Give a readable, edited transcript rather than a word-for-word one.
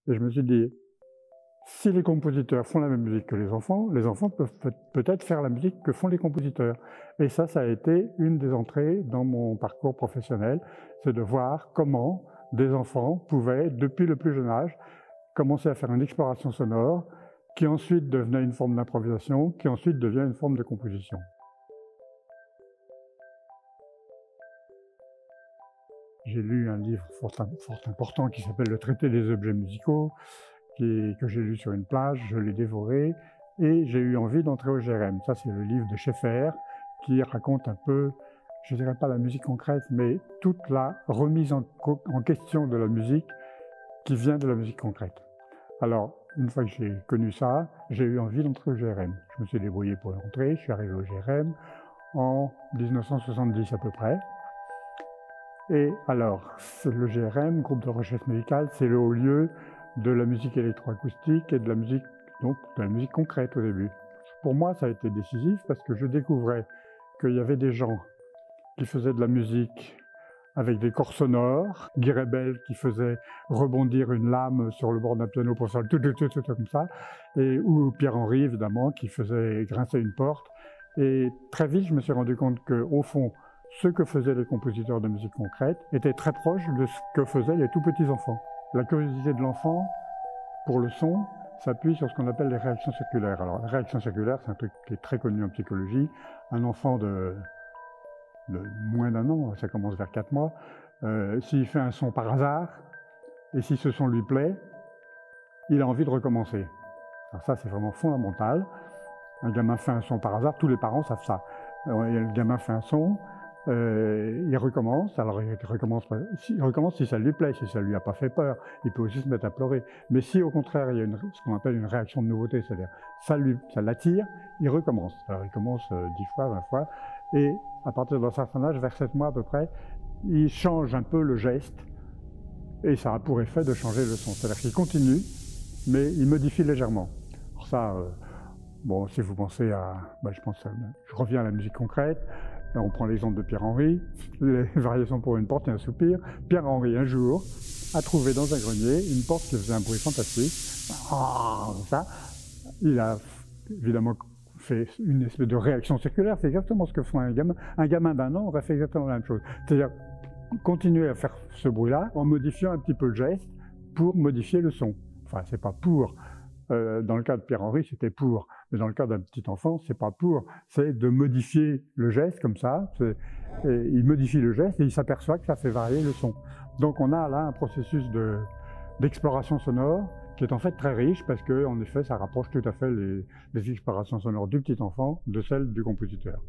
Et je me suis dit, si les compositeurs font la même musique que les enfants peuvent peut-être faire la musique que font les compositeurs. Et ça a été une des entrées dans mon parcours professionnel, c'est de voir comment des enfants pouvaient, depuis le plus jeune âge, commencer à faire une exploration sonore, qui ensuite devenait une forme d'improvisation, qui ensuite devient une forme de composition. J'ai lu un livre fort important qui s'appelle « Le traité des objets musicaux », que j'ai lu sur une plage, je l'ai dévoré, et j'ai eu envie d'entrer au GRM. Ça, c'est le livre de Schaeffer, qui raconte un peu, je ne dirais pas la musique concrète, mais toute la remise en question de la musique qui vient de la musique concrète. Alors, une fois que j'ai connu ça, j'ai eu envie d'entrer au GRM. Je me suis débrouillé pour entrer, je suis arrivé au GRM en 1970 à peu près. Et alors, le GRM, groupe de recherche médicale, c'est le haut lieu de la musique électroacoustique et de la musique, donc de la musique concrète au début. Pour moi, ça a été décisif parce que je découvrais qu'il y avait des gens qui faisaient de la musique avec des corps sonores, Guy Rebel qui faisait rebondir une lame sur le bord d'un piano pour faire le tout comme ça, ou Pierre-Henry évidemment qui faisait grincer une porte. Et très vite, je me suis rendu compte qu'au fond, ce que faisaient les compositeurs de musique concrète était très proche de ce que faisaient les tout petits enfants. La curiosité de l'enfant pour le son s'appuie sur ce qu'on appelle les réactions circulaires. Alors, les réactions circulaires, c'est un truc qui est très connu en psychologie. Un enfant de moins d'un an, ça commence vers 4 mois, s'il fait un son par hasard, et si ce son lui plaît, il a envie de recommencer. Alors ça, c'est vraiment fondamental. Un gamin fait un son par hasard, tous les parents savent ça. Le gamin fait un son, il recommence, alors il recommence si ça lui plaît, si ça lui a pas fait peur, il peut aussi se mettre à pleurer. Mais si au contraire il y a ce qu'on appelle une réaction de nouveauté, c'est-à-dire ça l'attire, il recommence. Alors il commence 10 fois, 20 fois, et à partir d'un certain âge, vers 7 mois à peu près, il change un peu le geste, et ça a pour effet de changer le son. C'est-à-dire qu'il continue, mais il modifie légèrement. Alors ça, bon, si vous pensez à, je reviens à la musique concrète. On prend l'exemple de Pierre-Henry, les variations pour une porte et un soupir. Pierre-Henry, un jour, a trouvé dans un grenier une porte qui faisait un bruit fantastique. Ça. Il a évidemment fait une espèce de réaction circulaire. C'est exactement ce que font un gamin. Un gamin d'1 an aurait fait exactement la même chose. C'est-à-dire continuer à faire ce bruit-là en modifiant un petit peu le geste pour modifier le son. Enfin, c'est pas pour. Dans le cas de Pierre-Henry, c'était pour. Mais dans le cas d'un petit enfant, c'est pas pour. C'est de modifier le geste comme ça. Il modifie le geste et il s'aperçoit que ça fait varier le son. Donc on a là un processus d'exploration sonore qui est en fait très riche parce que, en effet, ça rapproche tout à fait les explorations sonores du petit enfant de celles du compositeur.